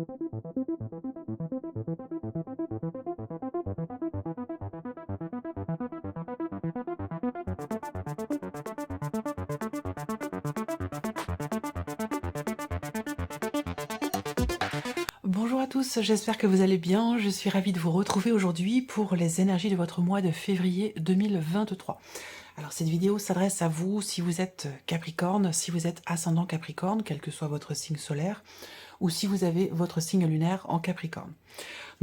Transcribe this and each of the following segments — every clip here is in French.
Bonjour à tous, j'espère que vous allez bien. Je suis ravie de vous retrouver aujourd'hui pour les énergies de votre mois de février 2023. Alors cette vidéo s'adresse à vous si vous êtes Capricorne, si vous êtes ascendant Capricorne, quel que soit votre signe solaire, ou si vous avez votre signe lunaire en Capricorne.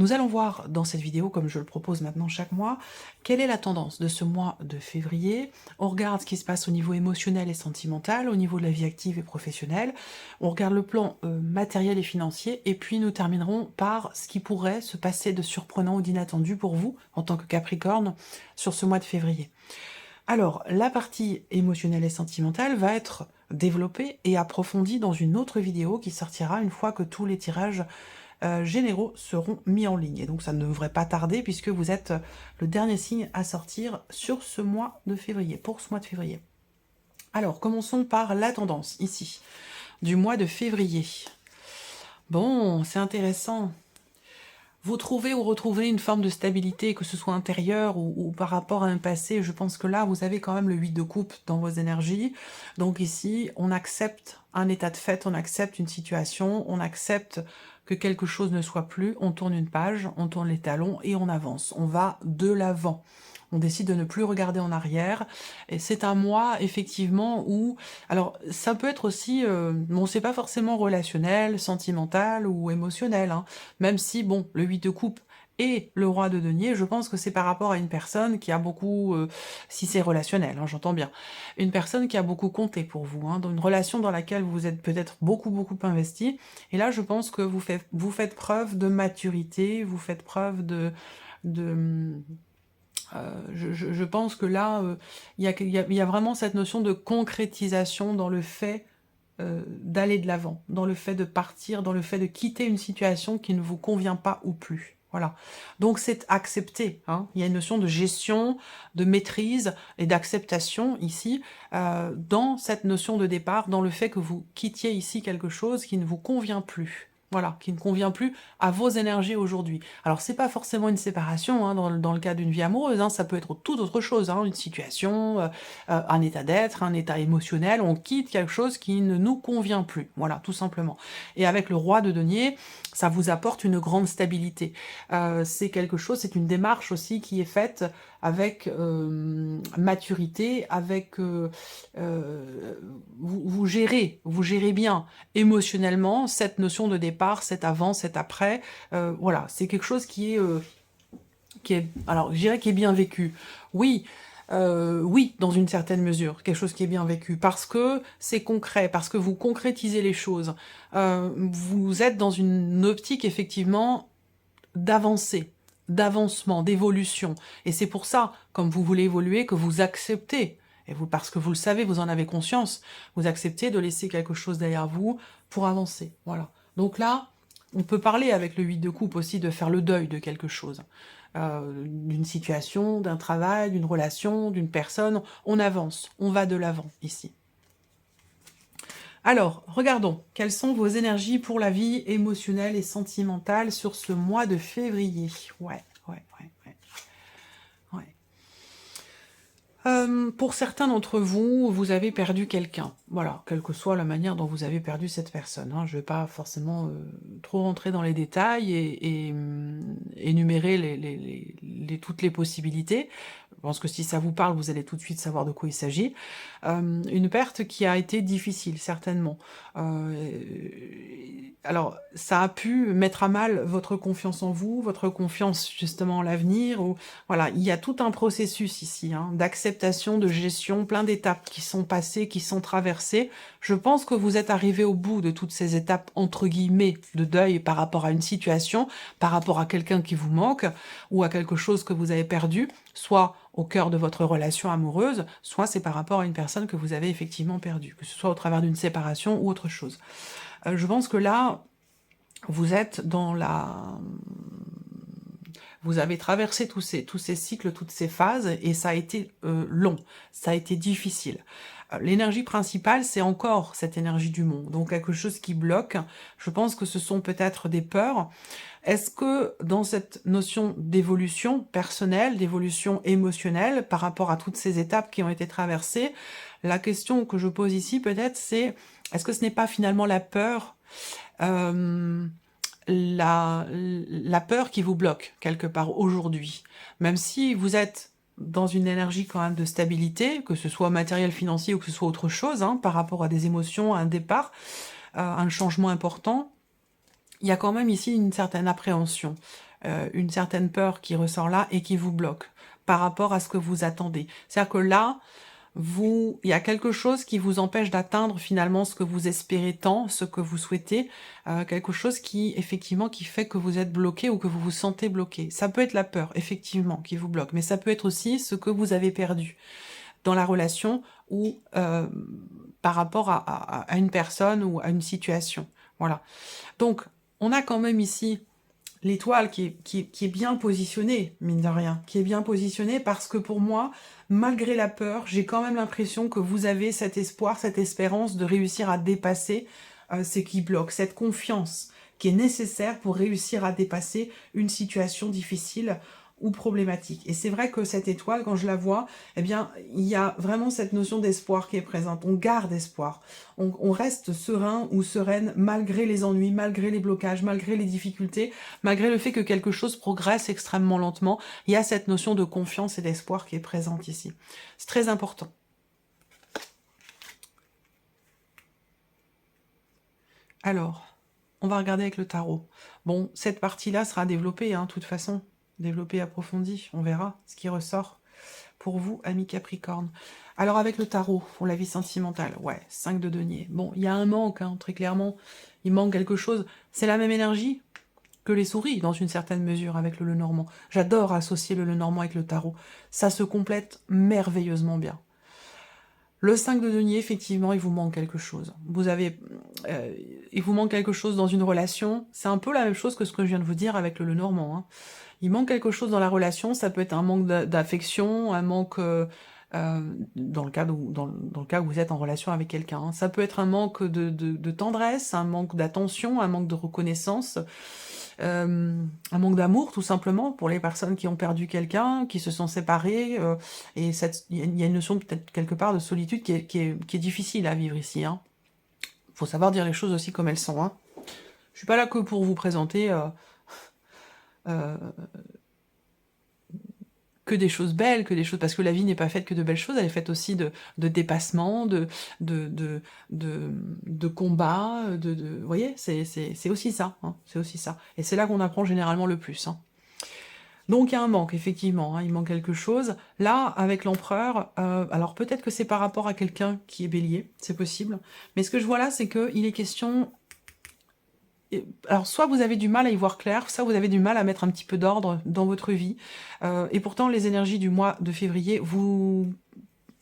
Nous allons voir dans cette vidéo, comme je le propose maintenant chaque mois, quelle est la tendance de ce mois de février. On regarde ce qui se passe au niveau émotionnel et sentimental, au niveau de la vie active et professionnelle. On regarde le plan matériel et financier, et puis nous terminerons par ce qui pourrait se passer de surprenant ou d'inattendu pour vous, en tant que Capricorne, sur ce mois de février. Alors, la partie émotionnelle et sentimentale va être développée et approfondie dans une autre vidéo qui sortira une fois que tous les tirages généraux seront mis en ligne. Et donc ça ne devrait pas tarder puisque vous êtes le dernier signe à sortir sur ce mois de février, pour ce mois de février. Alors, commençons par la tendance, ici, du mois de février. Bon, c'est intéressant. Vous trouvez ou retrouvez une forme de stabilité, que ce soit intérieure ou par rapport à un passé. Je pense que là, vous avez quand même le 8 de coupe dans vos énergies. Donc ici, on accepte un état de fait, on accepte une situation, on accepte que quelque chose ne soit plus, on tourne une page, on tourne les talons et on avance. On va de l'avant. On décide de ne plus regarder en arrière. Et c'est un mois, effectivement, où... Alors, ça peut être aussi... bon, c'est pas forcément relationnel, sentimental ou émotionnel, hein. Même si, bon, le 8 de coupe et le roi de denier, je pense que c'est par rapport à une personne qui a beaucoup... si c'est relationnel, hein, j'entends bien. Une personne qui a beaucoup compté pour vous, hein, dans une relation dans laquelle vous êtes peut-être beaucoup investi. Et là, je pense que vous faites preuve de maturité, vous faites preuve de je pense que là, il y a vraiment cette notion de concrétisation dans le fait d'aller de l'avant, dans le fait de partir, dans le fait de quitter une situation qui ne vous convient pas ou plus. Voilà. Donc c'est accepté, hein. Il y a une notion de gestion, de maîtrise et d'acceptation ici, dans cette notion de départ, dans le fait que vous quittiez ici quelque chose qui ne vous convient plus. Voilà, qui ne convient plus à vos énergies aujourd'hui. Alors, c'est pas forcément une séparation, hein, dans le cas d'une vie amoureuse, hein, ça peut être tout autre chose, hein, une situation, un état d'être, un état émotionnel, on quitte quelque chose qui ne nous convient plus, voilà, tout simplement. Et avec le roi de denier, ça vous apporte une grande stabilité. C'est quelque chose, c'est une démarche aussi qui est faite avec maturité, avec vous gérez bien émotionnellement cette notion de départ, cet avant, cet après. Voilà, c'est quelque chose qui est, alors je dirais qui est bien vécu. Oui. Oui, dans une certaine mesure, quelque chose qui est bien vécu, parce que c'est concret, parce que vous concrétisez les choses. Vous êtes dans une optique, effectivement, d'avancer, d'avancement, d'évolution. Et c'est pour ça, comme vous voulez évoluer, que vous acceptez, et vous, parce que vous le savez, vous en avez conscience, vous acceptez de laisser quelque chose derrière vous pour avancer. Voilà. Donc là, on peut parler avec le 8 de coupe aussi de faire le deuil de quelque chose. D'une situation, d'un travail, d'une relation, d'une personne. On avance, on va de l'avant ici. Alors, regardons, quelles sont vos énergies pour la vie émotionnelle et sentimentale sur ce mois de février? Ouais. Pour certains d'entre vous, vous avez perdu quelqu'un. Voilà, quelle que soit la manière dont vous avez perdu cette personne, hein. Je ne vais pas forcément trop rentrer dans les détails et énumérer toutes les possibilités. Je pense que si ça vous parle, vous allez tout de suite savoir de quoi il s'agit. Une perte qui a été difficile, certainement. Alors, ça a pu mettre à mal votre confiance en vous, votre confiance justement en l'avenir. Voilà, il y a tout un processus ici, hein, d'acceptation, de gestion, plein d'étapes qui sont passées, qui sont traversées. Je pense que vous êtes arrivé au bout de toutes ces étapes, entre guillemets, de deuil par rapport à une situation, par rapport à quelqu'un qui vous manque, ou à quelque chose que vous avez perdu, soit au cœur de votre relation amoureuse, soit c'est par rapport à une personne que vous avez effectivement perdue, que ce soit au travers d'une séparation ou autre chose. Je pense que là, vous êtes dans la... Vous avez traversé tous ces cycles, toutes ces phases, et ça a été long, ça a été difficile. L'énergie principale, c'est encore cette énergie du monde, donc quelque chose qui bloque. Je pense que ce sont peut-être des peurs. Est-ce que dans cette notion d'évolution personnelle, d'évolution émotionnelle, par rapport à toutes ces étapes qui ont été traversées, la question que je pose ici peut-être c'est, est-ce que ce n'est pas finalement la peur la peur qui vous bloque quelque part aujourd'hui, même si vous êtes dans une énergie quand même de stabilité, que ce soit matériel, financier ou que ce soit autre chose, hein, par rapport à des émotions, à un départ, un changement important, il y a quand même ici une certaine appréhension, une certaine peur qui ressort là et qui vous bloque par rapport à ce que vous attendez. C'est-à-dire que là, il y a quelque chose qui vous empêche d'atteindre finalement ce que vous espérez tant, ce que vous souhaitez, quelque chose qui, effectivement, qui fait que vous êtes bloqué ou que vous vous sentez bloqué. Ça peut être la peur, effectivement, qui vous bloque, mais ça peut être aussi ce que vous avez perdu dans la relation ou par rapport à une personne ou à une situation. Voilà. Donc, on a quand même ici l'étoile qui est bien positionnée, mine de rien, qui est bien positionnée parce que pour moi, malgré la peur, j'ai quand même l'impression que vous avez cet espoir, cette espérance de réussir à dépasser ce qui bloque, cette confiance qui est nécessaire pour réussir à dépasser une situation difficile ou problématique. Et c'est vrai que cette étoile, quand je la vois, eh bien, il y a vraiment cette notion d'espoir qui est présente. On garde espoir. On reste serein ou sereine malgré les ennuis, malgré les blocages, malgré les difficultés, malgré le fait que quelque chose progresse extrêmement lentement. Il y a cette notion de confiance et d'espoir qui est présente ici. C'est très important. Alors, on va regarder avec le tarot. Bon, cette partie-là sera développée, hein, de toute façon. Développé, approfondi, on verra ce qui ressort pour vous, amis Capricorne. Alors avec le tarot, pour la vie sentimentale, ouais, 5 de denier. Bon, il y a un manque, hein, très clairement, il manque quelque chose. C'est la même énergie que les souris, dans une certaine mesure, avec le Lenormand. J'adore associer le Lenormand avec le tarot. Ça se complète merveilleusement bien. Le 5 de denier, effectivement, il vous manque quelque chose. Il vous manque quelque chose dans une relation. C'est un peu la même chose que ce que je viens de vous dire avec le Lenormand, hein. Il manque quelque chose dans la relation, ça peut être un manque d'affection, un manque dans le cas où vous êtes en relation avec quelqu'un. Hein. Ça peut être un manque de tendresse, un manque d'attention, un manque de reconnaissance, un manque d'amour tout simplement pour les personnes qui ont perdu quelqu'un, qui se sont séparées. Et il y a une notion peut-être quelque part de solitude qui est difficile à vivre ici. Hein. Faut savoir dire les choses aussi comme elles sont. Hein. Je suis pas là que pour vous présenter... que des choses belles, parce que la vie n'est pas faite que de belles choses, elle est faite aussi de dépassements, de combats, vous voyez, c'est aussi ça, hein, c'est aussi ça. Et c'est là qu'on apprend généralement le plus. Hein. Donc il y a un manque, effectivement, hein, il manque quelque chose. Là, avec l'empereur, alors peut-être que c'est par rapport à quelqu'un qui est bélier, c'est possible, mais ce que je vois là, c'est qu'il est question... Alors, soit vous avez du mal à y voir clair, soit vous avez du mal à mettre un petit peu d'ordre dans votre vie. Et pourtant, les énergies du mois de février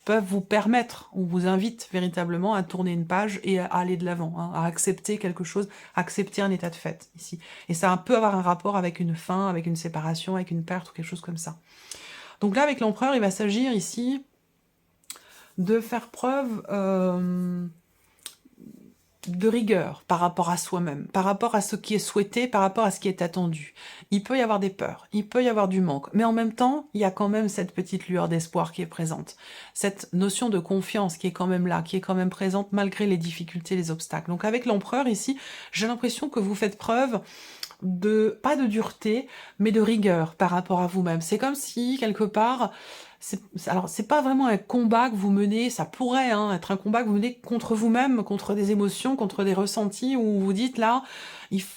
peuvent vous permettre, on vous invite véritablement à tourner une page et à aller de l'avant, hein, à accepter quelque chose, accepter un état de fait, ici. Et ça peut avoir un rapport avec une fin, avec une séparation, avec une perte ou quelque chose comme ça. Donc là, avec l'empereur, il va s'agir ici de faire preuve... de rigueur par rapport à soi-même, par rapport à ce qui est souhaité, par rapport à ce qui est attendu. Il peut y avoir des peurs, il peut y avoir du manque, mais en même temps, il y a quand même cette petite lueur d'espoir qui est présente, cette notion de confiance qui est quand même là, qui est quand même présente malgré les difficultés, les obstacles. Donc avec l'empereur ici, j'ai l'impression que vous faites preuve pas de dureté, mais de rigueur par rapport à vous-même. C'est comme si, quelque part, alors c'est pas vraiment un combat que vous menez, ça pourrait être un combat que vous menez contre vous-même, contre des émotions, contre des ressentis, où vous vous dites là,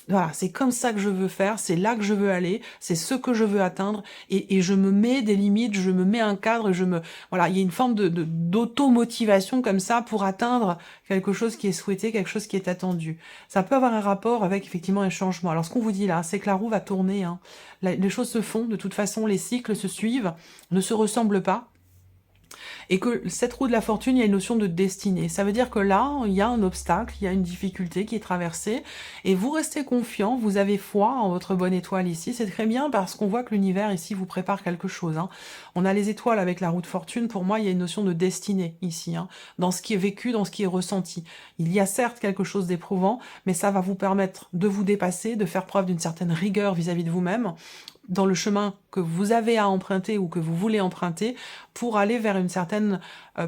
voilà, c'est comme ça que je veux faire, c'est là que je veux aller, c'est ce que je veux atteindre, et je me mets des limites, je me mets un cadre, voilà, il y a une forme d'auto-motivation comme ça pour atteindre quelque chose qui est souhaité, quelque chose qui est attendu. Ça peut avoir un rapport avec effectivement un changement. Alors ce qu'on vous dit là, c'est que la roue va tourner, hein. Les choses se font, de toute façon les cycles se suivent, ne se ressemblent pas. Et que cette roue de la fortune, il y a une notion de destinée. Ça veut dire que là, il y a un obstacle, il y a une difficulté qui est traversée, et vous restez confiant, vous avez foi en votre bonne étoile ici. C'est très bien parce qu'on voit que l'univers ici vous prépare quelque chose. Hein. On a les étoiles avec la roue de fortune. Pour moi, il y a une notion de destinée ici, hein, dans ce qui est vécu, dans ce qui est ressenti. Il y a certes quelque chose d'éprouvant, mais ça va vous permettre de vous dépasser, de faire preuve d'une certaine rigueur vis-à-vis de vous-même, dans le chemin que vous avez à emprunter ou que vous voulez emprunter pour aller vers une certaine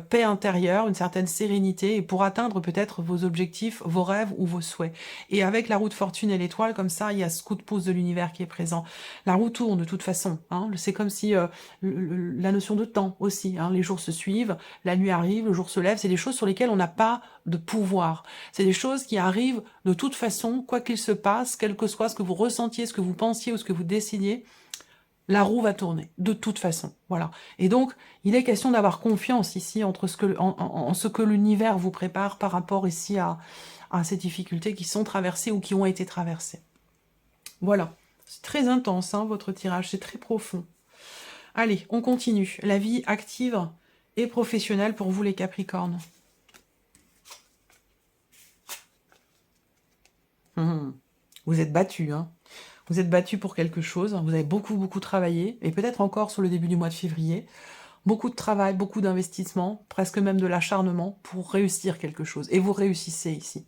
paix intérieure, une certaine sérénité et pour atteindre peut-être vos objectifs, vos rêves ou vos souhaits. Et avec la roue de fortune et l'étoile, comme ça, il y a ce coup de pouce de l'univers qui est présent. La roue tourne de toute façon. Hein. C'est comme si la notion de temps aussi. Hein. Les jours se suivent, la nuit arrive, le jour se lève. C'est des choses sur lesquelles on n'a pas de pouvoir. C'est des choses qui arrivent de toute façon, quoi qu'il se passe, quel que soit ce que vous ressentiez, ce que vous pensiez ou ce que vous décidiez, la roue va tourner, de toute façon. Voilà. Et donc, il est question d'avoir confiance ici entre en ce que l'univers vous prépare par rapport ici à ces difficultés qui sont traversées ou qui ont été traversées. Voilà. C'est très intense, hein, votre tirage, c'est très profond. Allez, on continue. La vie active et professionnelle pour vous les Capricornes. Vous êtes battus, hein. Vous êtes battus pour quelque chose, vous avez beaucoup travaillé, et peut-être encore sur le début du mois de février, beaucoup de travail, beaucoup d'investissement, presque même de l'acharnement pour réussir quelque chose. Et vous réussissez ici.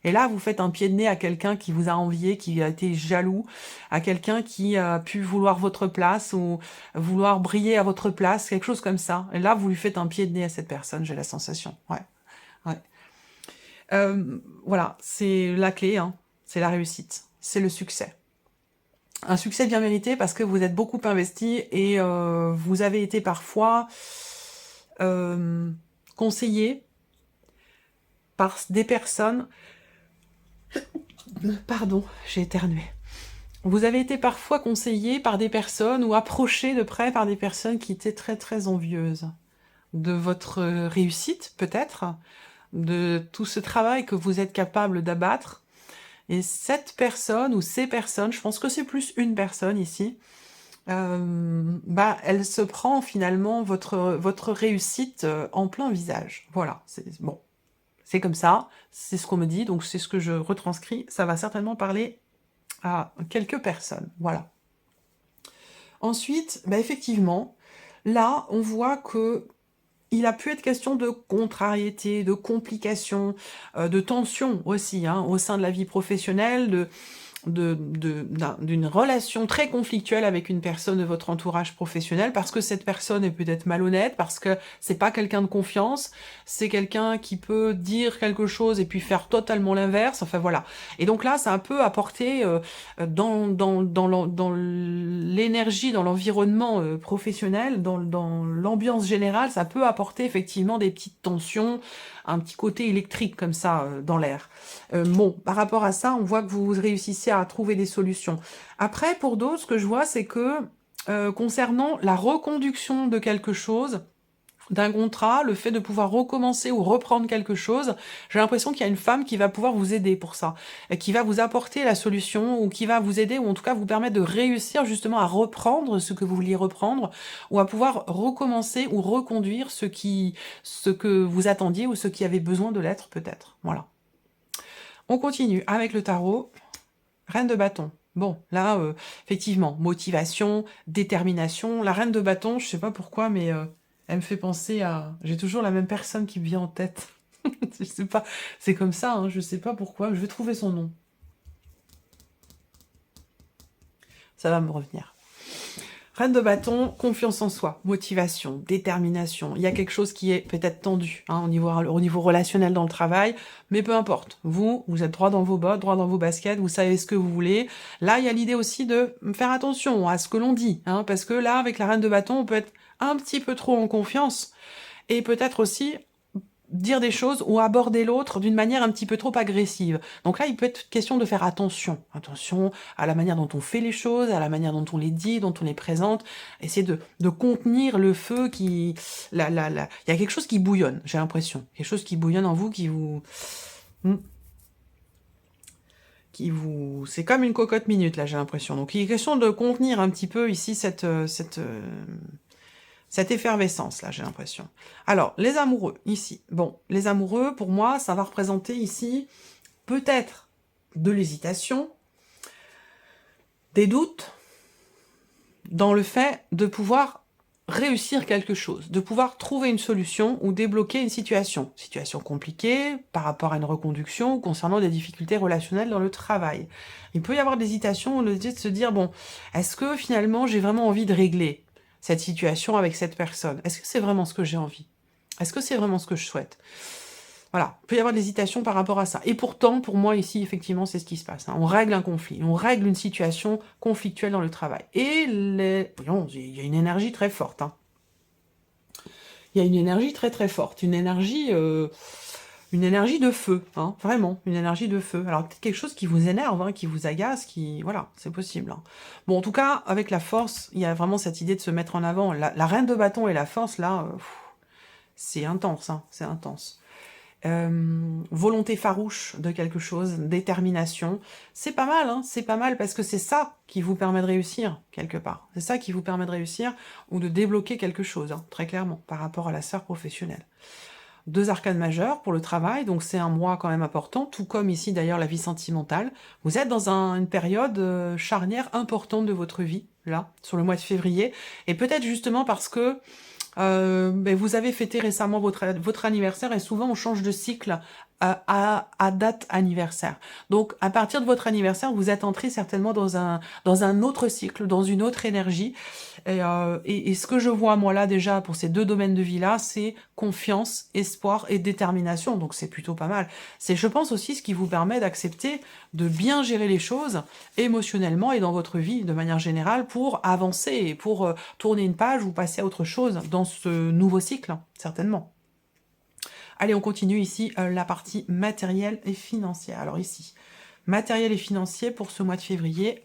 Et là, vous faites un pied de nez à quelqu'un qui vous a envié, qui a été jaloux, à quelqu'un qui a pu vouloir votre place ou vouloir briller à votre place, quelque chose comme ça. Et là, vous lui faites un pied de nez à cette personne, j'ai la sensation. Ouais. Voilà, c'est la clé, hein. C'est la réussite, c'est le succès. Un succès bien mérité parce que vous êtes beaucoup investi et vous avez été parfois conseillé par des personnes... Pardon, j'ai éternué. Vous avez été parfois conseillé par des personnes ou approché de près par des personnes qui étaient très envieuses de votre réussite, peut-être, de tout ce travail que vous êtes capable d'abattre. Et cette personne ou ces personnes, je pense que c'est plus une personne ici, elle se prend finalement votre réussite en plein visage. Voilà, c'est bon, c'est comme ça, c'est ce qu'on me dit, donc c'est ce que je retranscris. Ça va certainement parler à quelques personnes, voilà. Ensuite, effectivement, là, on voit que il a pu être question de contrariété, de complications, de tensions aussi, hein, au sein de la vie professionnelle, d'une relation très conflictuelle avec une personne de votre entourage professionnel, parce que cette personne est peut-être malhonnête, parce que c'est pas quelqu'un de confiance, c'est quelqu'un qui peut dire quelque chose et puis faire totalement l'inverse, enfin voilà. Et donc là, ça a un peu apporté dans l'énergie, dans l'environnement professionnel, dans l'ambiance générale, ça peut apporter effectivement des petites tensions, un petit côté électrique comme ça dans l'air. Bon, par rapport à ça, on voit que vous réussissez à trouver des solutions. Après, pour d'autres, ce que je vois, c'est que concernant la reconduction de quelque chose, d'un contrat, le fait de pouvoir recommencer ou reprendre quelque chose, j'ai l'impression qu'il y a une femme qui va pouvoir vous aider pour ça, qui va vous apporter la solution, ou qui va vous aider, ou en tout cas vous permettre de réussir justement à reprendre ce que vous vouliez reprendre, ou à pouvoir recommencer ou reconduire ce que vous attendiez, ou ce qui avait besoin de l'être peut-être. Voilà. On continue avec le tarot. Reine de bâton. Bon, là, effectivement, motivation, détermination. La reine de bâton, je sais pas pourquoi, mais elle me fait penser à... J'ai toujours la même personne qui me vient en tête. Je sais pas, c'est comme ça, hein, je sais pas pourquoi. Je vais trouver son nom. Ça va me revenir. Reine de bâton, confiance en soi, motivation, détermination. Il y a quelque chose qui est peut-être tendu hein, au niveau relationnel dans le travail, mais peu importe. Vous êtes droit dans vos bottes, droit dans vos baskets, vous savez ce que vous voulez. Là, il y a l'idée aussi de faire attention à ce que l'on dit, hein, parce que là, avec la reine de bâton, on peut être un petit peu trop en confiance, et peut-être aussi dire des choses ou aborder l'autre d'une manière un petit peu trop agressive. Donc là, il peut être question de faire attention. Attention à la manière dont on fait les choses, à la manière dont on les dit, dont on les présente. Essayer de contenir le feu qui... Il y a quelque chose qui bouillonne, j'ai l'impression. Quelque chose qui bouillonne en vous, qui vous... C'est comme une cocotte minute, là, j'ai l'impression. Donc il est question de contenir un petit peu ici cette cette effervescence là, j'ai l'impression. Alors, les amoureux, ici. Bon, les amoureux, pour moi, ça va représenter ici peut-être de l'hésitation, des doutes dans le fait de pouvoir réussir quelque chose, de pouvoir trouver une solution ou débloquer une situation. Situation compliquée par rapport à une reconduction ou concernant des difficultés relationnelles dans le travail. Il peut y avoir de l'hésitation, de se dire, bon, est-ce que finalement j'ai vraiment envie de régler cette situation avec cette personne? Est-ce que c'est vraiment ce que j'ai envie? Est-ce que c'est vraiment ce que je souhaite? Voilà, il peut y avoir de l'hésitation par rapport à ça. Et pourtant, pour moi, ici, effectivement, c'est ce qui se passe. Hein. On règle un conflit, on règle une situation conflictuelle dans le travail. Et voyons, il y a une énergie très forte. Hein. Il y a une énergie très très forte, une énergie de feu, hein, vraiment, une énergie de feu. Alors peut-être quelque chose qui vous énerve, hein, qui vous agace, qui... Voilà, c'est possible. Hein. Bon, en tout cas, avec la force, il y a vraiment cette idée de se mettre en avant. La reine de bâton et la force, là, c'est intense, hein, c'est intense. Volonté farouche de quelque chose, détermination, c'est pas mal, hein, c'est pas mal parce que c'est ça qui vous permet de réussir quelque part, c'est ça qui vous permet de réussir ou de débloquer quelque chose, hein, très clairement, par rapport à la sphère professionnelle. 2 arcanes majeures pour le travail, donc c'est un mois quand même important, tout comme ici d'ailleurs la vie sentimentale. Vous êtes dans une période charnière importante de votre vie, là, sur le mois de février, et peut-être justement parce que vous avez fêté récemment votre anniversaire et souvent on change de cycle à date anniversaire. Donc à partir de votre anniversaire, vous êtes entré certainement dans un autre cycle, dans une autre énergie. Et ce que je vois moi là déjà pour ces 2 domaines de vie là, c'est confiance, espoir et détermination. Donc c'est plutôt pas mal. C'est, je pense aussi, ce qui vous permet d'accepter de bien gérer les choses émotionnellement et dans votre vie de manière générale pour avancer et pour tourner une page ou passer à autre chose dans ce nouveau cycle, certainement. Allez, on continue ici la partie matérielle et financière. Alors ici, matériel et financier pour ce mois de février.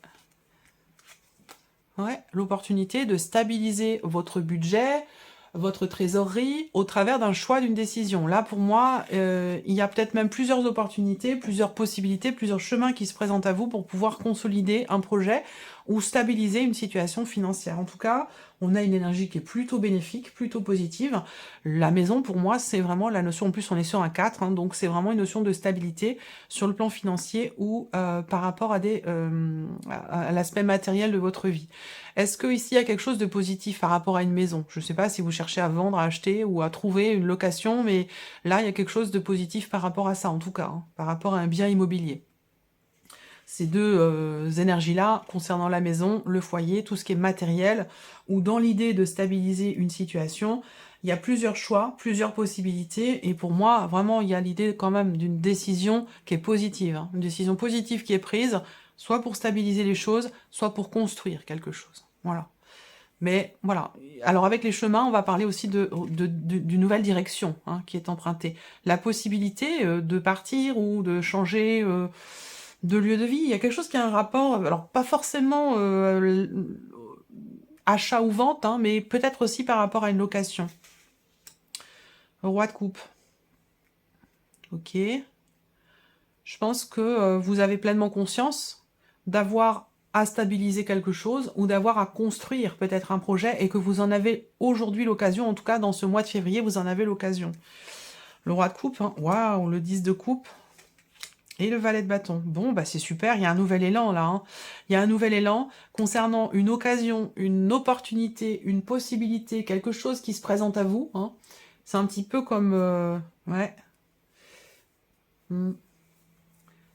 Ouais, l'opportunité de stabiliser votre budget, votre trésorerie au travers d'un choix, d'une décision. Là, pour moi, il y a peut-être même plusieurs opportunités, plusieurs possibilités, plusieurs chemins qui se présentent à vous pour pouvoir consolider un projet ou stabiliser une situation financière. En tout cas, on a une énergie qui est plutôt bénéfique, plutôt positive. La maison, pour moi, c'est vraiment la notion, en plus on est sur un 4, hein, donc c'est vraiment une notion de stabilité sur le plan financier ou par rapport à l'aspect matériel de votre vie. Est-ce que ici il y a quelque chose de positif par rapport à une maison? Je ne sais pas si vous cherchez à vendre, à acheter ou à trouver une location, mais là il y a quelque chose de positif par rapport à ça, en tout cas, hein, par rapport à un bien immobilier. Ces 2 énergies-là, concernant la maison, le foyer, tout ce qui est matériel, ou dans l'idée de stabiliser une situation, il y a plusieurs choix, plusieurs possibilités, et pour moi, vraiment, il y a l'idée quand même d'une décision qui est positive, hein, une décision positive qui est prise, soit pour stabiliser les choses, soit pour construire quelque chose. Voilà. Mais voilà. Alors avec les chemins, on va parler aussi d'une nouvelle direction hein, qui est empruntée. La possibilité de partir ou de changer de lieu de vie. Il y a quelque chose qui a un rapport, alors pas forcément achat ou vente, hein, mais peut-être aussi par rapport à une location. Roi de coupe. Ok. Je pense que vous avez pleinement conscience d'avoir à stabiliser quelque chose ou d'avoir à construire peut-être un projet et que vous en avez aujourd'hui l'occasion, en tout cas dans ce mois de février, vous en avez l'occasion. Le roi de coupe, hein, waouh, le 10 de coupe et le valet de bâton. Bon, bah c'est super, il y a un nouvel élan là. Hein. Il y a un nouvel élan concernant une occasion, une opportunité, une possibilité, quelque chose qui se présente à vous. Hein. C'est un petit peu comme... ouais.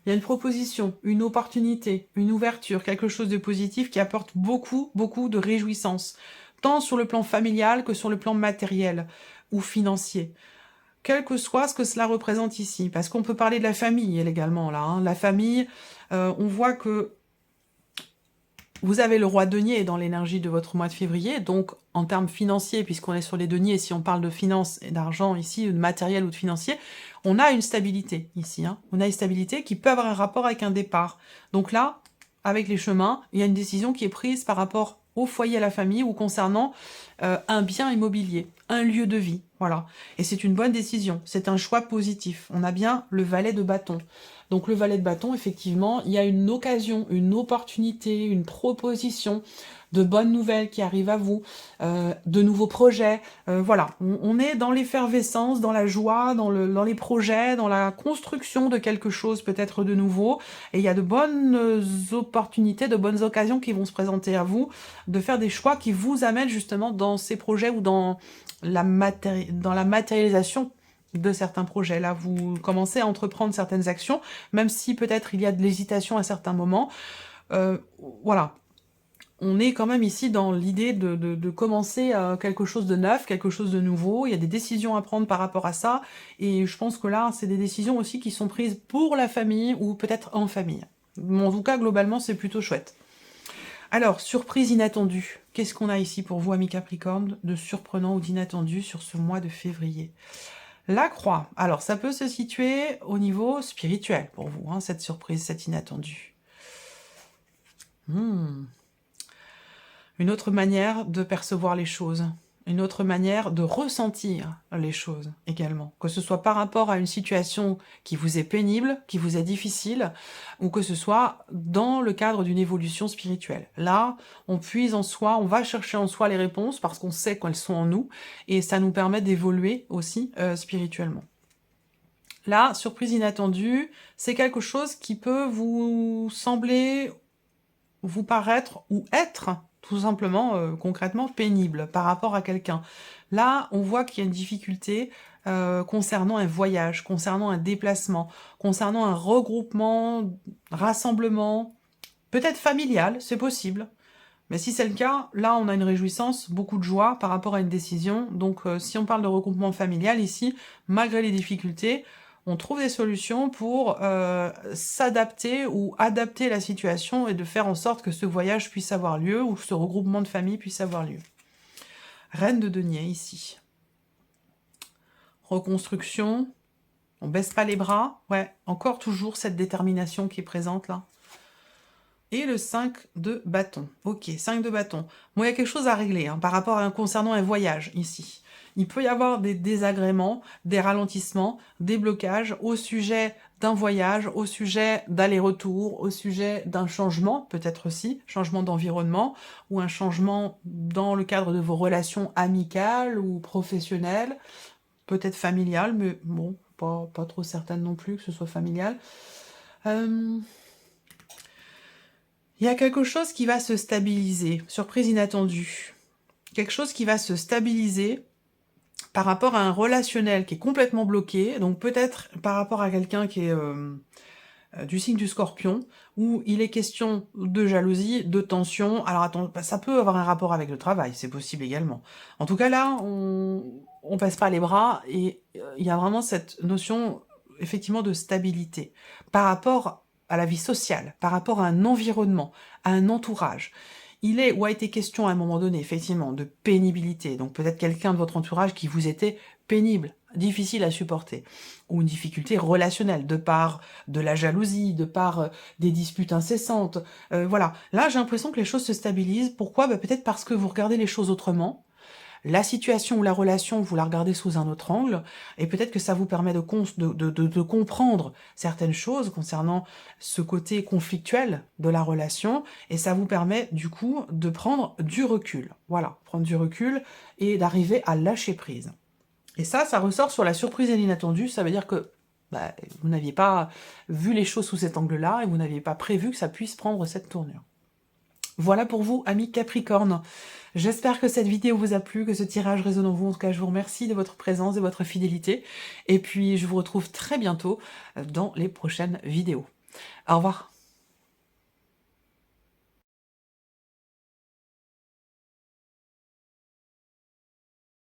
Il y a une proposition, une opportunité, une ouverture, quelque chose de positif qui apporte beaucoup, beaucoup de réjouissance, tant sur le plan familial que sur le plan matériel ou financier. Quel que soit ce que cela représente ici, parce qu'on peut parler de la famille également, là. Hein. La famille, on voit que vous avez le roi denier dans l'énergie de votre mois de février, donc en termes financiers, puisqu'on est sur les deniers, si on parle de finances et d'argent ici, de matériel ou de financier, on a une stabilité ici. Hein. On a une stabilité qui peut avoir un rapport avec un départ. Donc là, avec les chemins, il y a une décision qui est prise par rapport au foyer, à la famille, ou concernant un bien immobilier, un lieu de vie. Voilà. Et c'est une bonne décision, c'est un choix positif. On a bien le valet de bâton. Donc le valet de bâton, effectivement, il y a une occasion, une opportunité, une proposition, de bonnes nouvelles qui arrivent à vous, de nouveaux projets. Voilà, on est dans l'effervescence, dans la joie, dans les projets, dans la construction de quelque chose peut-être de nouveau. Et il y a de bonnes opportunités, de bonnes occasions qui vont se présenter à vous, de faire des choix qui vous amènent justement dans ces projets ou dans la matérialisation de certains projets. Là, vous commencez à entreprendre certaines actions, même si peut-être il y a de l'hésitation à certains moments. Voilà. On est quand même ici dans l'idée de commencer quelque chose de neuf, quelque chose de nouveau. Il y a des décisions à prendre par rapport à ça. Et je pense que là, c'est des décisions aussi qui sont prises pour la famille ou peut-être en famille. Mais en tout cas, globalement, c'est plutôt chouette. Alors, surprise inattendue. Qu'est-ce qu'on a ici pour vous, amis Capricorne, de surprenant ou d'inattendu sur ce mois de février? La croix. Alors, ça peut se situer au niveau spirituel pour vous, hein, cette surprise, cet inattendu. Une autre manière de percevoir les choses, une autre manière de ressentir les choses également. Que ce soit par rapport à une situation qui vous est pénible, qui vous est difficile, ou que ce soit dans le cadre d'une évolution spirituelle. Là, on puise en soi, on va chercher en soi les réponses parce qu'on sait qu'elles sont en nous, et ça nous permet d'évoluer aussi spirituellement. Là, surprise inattendue, c'est quelque chose qui peut vous sembler, vous paraître ou être tout simplement, concrètement, pénible par rapport à quelqu'un. Là, on voit qu'il y a une difficulté concernant un voyage, concernant un déplacement, concernant un regroupement, rassemblement, peut-être familial, c'est possible. Mais si c'est le cas, là, on a une réjouissance, beaucoup de joie par rapport à une décision. Donc, si on parle de regroupement familial ici, malgré les difficultés, on trouve des solutions pour s'adapter ou adapter la situation et de faire en sorte que ce voyage puisse avoir lieu ou que ce regroupement de famille puisse avoir lieu. Reine de denier, ici. Reconstruction. On baisse pas les bras. Ouais, encore toujours cette détermination qui est présente là. Et le 5 de bâton. Ok, 5 de bâton. Bon, il y a quelque chose à régler hein, par rapport concernant un voyage ici. Il peut y avoir des désagréments, des ralentissements, des blocages au sujet d'un voyage, au sujet d'aller-retour, au sujet d'un changement, peut-être aussi, changement d'environnement, ou un changement dans le cadre de vos relations amicales ou professionnelles, peut-être familiales, mais bon, pas trop certaine non plus que ce soit familial. Il y a quelque chose qui va se stabiliser, surprise inattendue. Quelque chose qui va se stabiliser par rapport à un relationnel qui est complètement bloqué, donc peut-être par rapport à quelqu'un qui est du signe du Scorpion, où il est question de jalousie, de tension. Alors attends, ça peut avoir un rapport avec le travail, c'est possible également. En tout cas là, on passe pas les bras et il y a vraiment cette notion effectivement de stabilité par rapport à la vie sociale, par rapport à un environnement, à un entourage. Il est ou a été question à un moment donné, effectivement, de pénibilité. Donc peut-être quelqu'un de votre entourage qui vous était pénible, difficile à supporter. Ou une difficulté relationnelle, de par de la jalousie, de par des disputes incessantes. Voilà. Là, j'ai l'impression que les choses se stabilisent. Pourquoi? Peut-être parce que vous regardez les choses autrement. La situation ou la relation, vous la regardez sous un autre angle, et peut-être que ça vous permet de comprendre certaines choses concernant ce côté conflictuel de la relation, et ça vous permet du coup de prendre du recul. Voilà, prendre du recul et d'arriver à lâcher prise. Et ça ressort sur la surprise et l'inattendu, ça veut dire que vous n'aviez pas vu les choses sous cet angle-là, et vous n'aviez pas prévu que ça puisse prendre cette tournure. Voilà pour vous, amis Capricorne. J'espère que cette vidéo vous a plu, que ce tirage résonne en vous. En tout cas, je vous remercie de votre présence, de votre fidélité. Et puis, je vous retrouve très bientôt dans les prochaines vidéos. Au revoir.